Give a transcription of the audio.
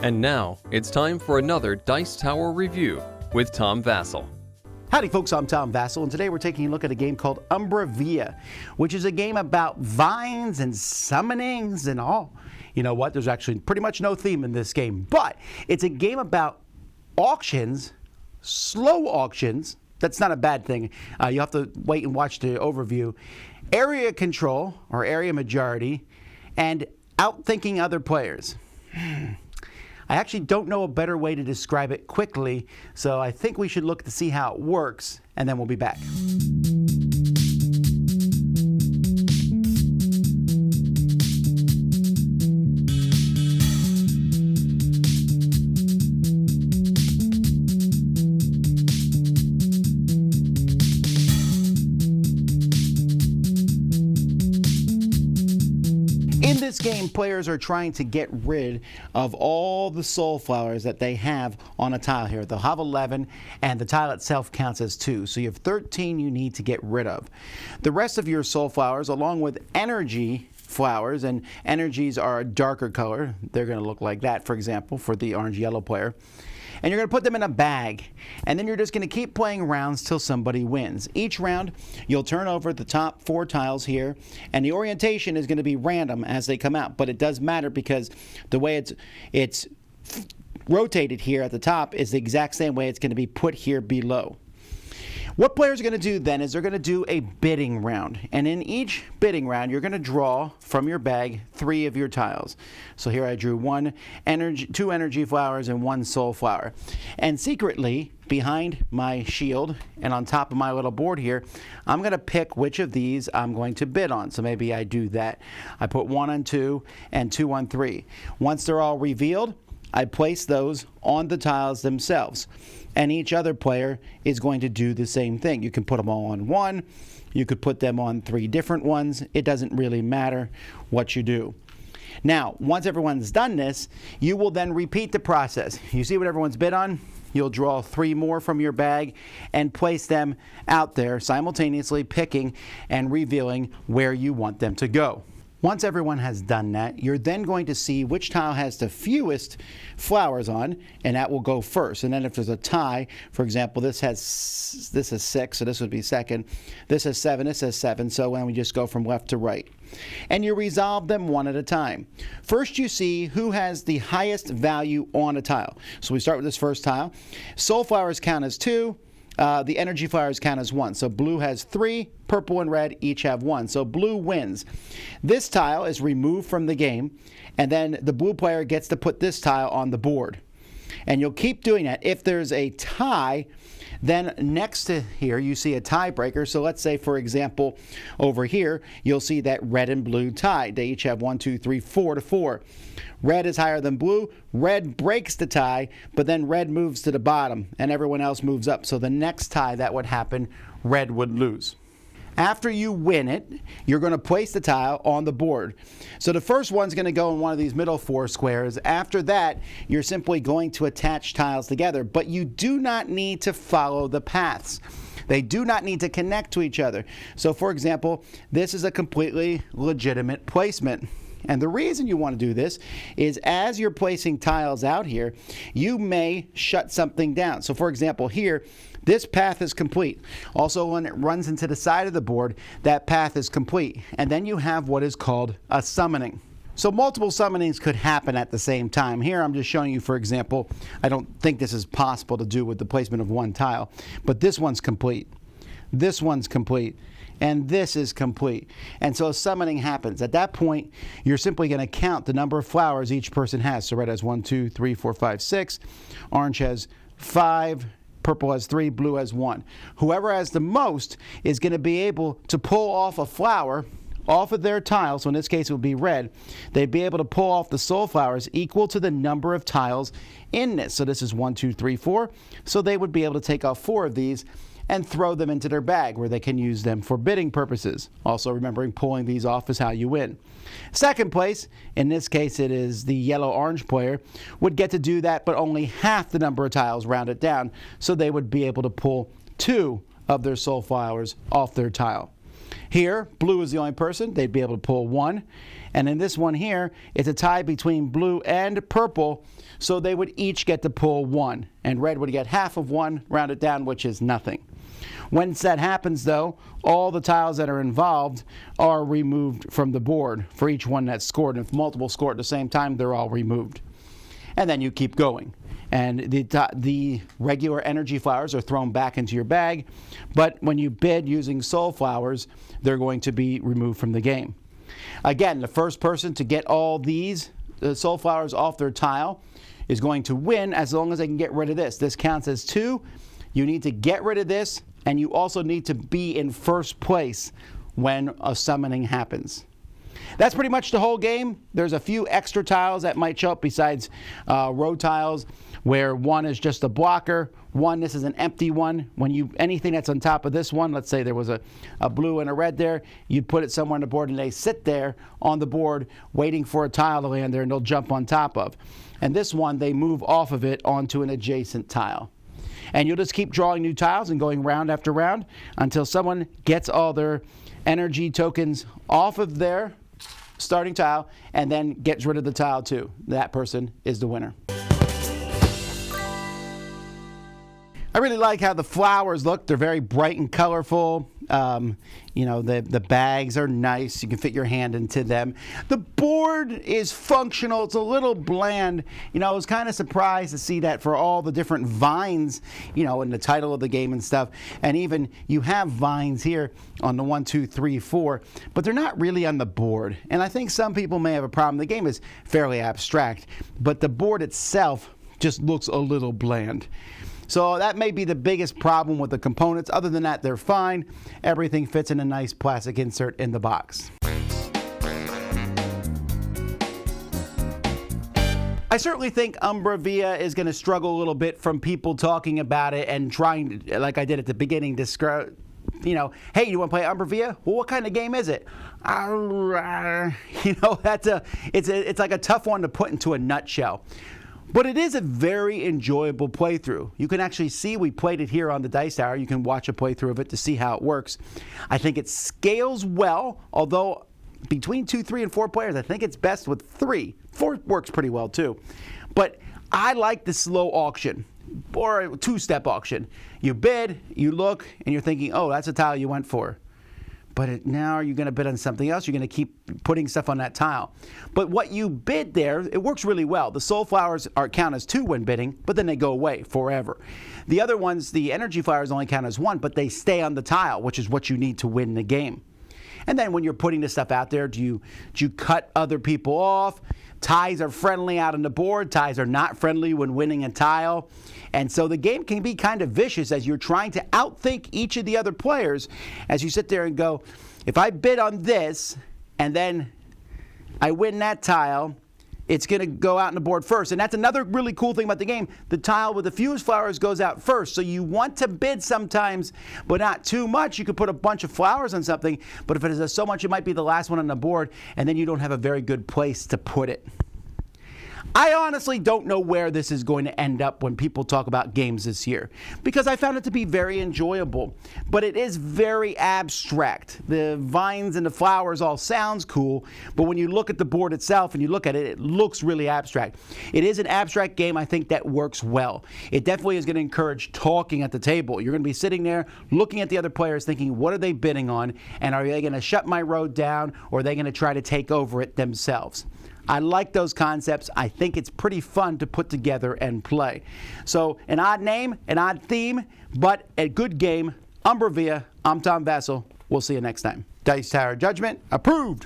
And now, it's time for another Dice Tower review with Tom Vasel. Howdy folks, I'm Tom Vasel, and today we're taking a look at a game called Umbra Via, which is a game about vines and summonings and all. You know what, there's actually pretty much no theme in this game, but it's a game about auctions, slow auctions. That's not a bad thing. You have to wait and watch the overview. Area control, or area majority, and outthinking other players. I actually don't know a better way to describe it quickly, so I think we should look to see how it works, and then we'll be back. In this game, players are trying to get rid of all the soul flowers that they have on a tile here. They'll have 11, and the tile itself counts as 2. So you have 13 you need to get rid of. The rest of your soul flowers, along with energy flowers, and energies are a darker color. They're going to look like that, for example, for the orange-yellow player. And you're going to put them in a bag, and then you're just going to keep playing rounds till somebody wins. Each round, you'll turn over the top 4 tiles here, and the orientation is going to be random as they come out, but it does matter because the way it's rotated here at the top is the exact same way it's going to be put here below. What players are going to do then is they're going to do a bidding round, and in each bidding round you're going to draw from your bag 3 of your tiles. So here I drew 2 energy flowers and 1 soul flower, and secretly behind my shield and on top of my little board here, I'm going to pick which of these I'm going to bid on. So maybe I do that. I put 1 on 2 and 2 on 3. Once they're all revealed, I place those on the tiles themselves, and each other player is going to do the same thing. You can put them all on 1, you could put them on 3 different ones. It doesn't really matter what you do. Now, once everyone's done this, you will then repeat the process. You see what everyone's bid on? You'll draw 3 more from your bag and place them out there simultaneously, picking and revealing where you want them to go. Once everyone has done that, you're then going to see which tile has the fewest flowers on, and that will go first. And then if there's a tie, for example, this is 6, so this would be second. This is 7, this is 7, so then we just go from left to right. And you resolve them one at a time. First you see who has the highest value on a tile. So we start with this first tile. Soul flowers count as 2. The energy flowers count as 1. So blue has 3, purple and red each have 1. So blue wins. This tile is removed from the game, and then the blue player gets to put this tile on the board. And you'll keep doing that. If there's a tie, then next to here you see a tiebreaker. So let's say, for example, over here you'll see that red and blue tied. They each have 1, 2, 3, 4 to 4. Red is higher than blue. Red breaks the tie, but then red moves to the bottom and everyone else moves up. So the next tie that would happen, red would lose. After you win it, you're going to place the tile on the board. So the first one's going to go in one of these middle 4 squares. After that, you're simply going to attach tiles together, but you do not need to follow the paths. They do not need to connect to each other. So for example, this is a completely legitimate placement. And the reason you want to do this is as you're placing tiles out here, you may shut something down. So for example, here, this path is complete. Also, when it runs into the side of the board, that path is complete. And then you have what is called a summoning. So multiple summonings could happen at the same time. Here I'm just showing you, for example, I don't think this is possible to do with the placement of 1 tile, but this one's complete. This one's complete. And this is complete. And so a summoning happens. At that point, you're simply going to count the number of flowers each person has. So red has 1, 2, 3, 4, 5, 6. Orange has 5. Purple has 3. Blue has 1. Whoever has the most is going to be able to pull off a flower off of their tile. So in this case, it would be red. They'd be able to pull off the soul flowers equal to the number of tiles in this. So this is 1, 2, 3, 4. So they would be able to take off 4 of these and throw them into their bag where they can use them for bidding purposes. Also remembering pulling these off is how you win. Second place, in this case it is the yellow-orange player, would get to do that, but only half the number of tiles rounded down, so they would be able to pull 2 of their soul flowers off their tile. Here, blue is the only person. They'd be able to pull 1. And in this one here, it's a tie between blue and purple, so they would each get to pull 1. And red would get half of 1, rounded down, which is nothing. Once that happens, though, all the tiles that are involved are removed from the board for each one that's scored. And if multiple score at the same time, they're all removed. And then you keep going. And the regular energy flowers are thrown back into your bag, but when you bid using soul flowers, they're going to be removed from the game. Again, the first person to get all these soul flowers off their tile is going to win as long as they can get rid of this. This counts as 2. You need to get rid of this, and you also need to be in first place when a summoning happens. That's pretty much the whole game. There's a few extra tiles that might show up besides row tiles, where 1 is just a blocker. 1, this is an empty one. When anything that's on top of this one, let's say there was a blue and a red there, you'd put it somewhere on the board and they sit there on the board waiting for a tile to land there and they'll jump on top of. And this one, they move off of it onto an adjacent tile. And you'll just keep drawing new tiles and going round after round until someone gets all their energy tokens off of their starting tile and then gets rid of the tile too. That person is the winner. I really like how the flowers look. They're very bright and colorful. The bags are nice. You can fit your hand into them. The board is functional. It's a little bland. I was kind of surprised to see that for all the different vines, in the title of the game and stuff. And even you have vines here on the 1, 2, 3, 4, but they're not really on the board. And I think some people may have a problem. The game is fairly abstract, but the board itself just looks a little bland. So that may be the biggest problem with the components. Other than that, they're fine. Everything fits in a nice plastic insert in the box. I certainly think Umbra Via is going to struggle a little bit from people talking about it and trying, like I did at the beginning, describe, hey, you want to play Umbra Via? Well, what kind of game is it? It's like a tough one to put into a nutshell. But it is a very enjoyable playthrough. You can actually see we played it here on the Dice Tower. You can watch a playthrough of it to see how it works. I think it scales well, although between 2, 3, and 4 players, I think it's best with 3. 4 works pretty well too. But I like the slow auction, or a 2-step auction. You bid, you look, and you're thinking, oh, that's a tile you went for. But now are you going to bid on something else? You're going to keep putting stuff on that tile. But what you bid there, it works really well. The soul flowers count as 2 when bidding, but then they go away forever. The other ones, the energy flowers only count as 1, but they stay on the tile, which is what you need to win the game. And then when you're putting this stuff out there, do you cut other people off? Ties are friendly out on the board. Ties are not friendly when winning a tile. And so the game can be kind of vicious as you're trying to outthink each of the other players as you sit there and go, if I bid on this and then I win that tile, it's going to go out on the board first. And that's another really cool thing about the game. The tile with the fewest flowers goes out first. So you want to bid sometimes, but not too much. You could put a bunch of flowers on something, but if it is so much, it might be the last one on the board, and then you don't have a very good place to put it. I honestly don't know where this is going to end up when people talk about games this year, because I found it to be very enjoyable, but it is very abstract. The vines and the flowers all sounds cool, but when you look at the board itself and you look at it, it looks really abstract. It is an abstract game, I think, that works well. It definitely is going to encourage talking at the table. You're going to be sitting there looking at the other players thinking, what are they bidding on, and are they going to shut my road down, or are they going to try to take over it themselves? I like those concepts. I think it's pretty fun to put together and play. So an odd name, an odd theme, but a good game. Umbra Via. I'm Tom Vasel. We'll see you next time. Dice Tower Judgment approved.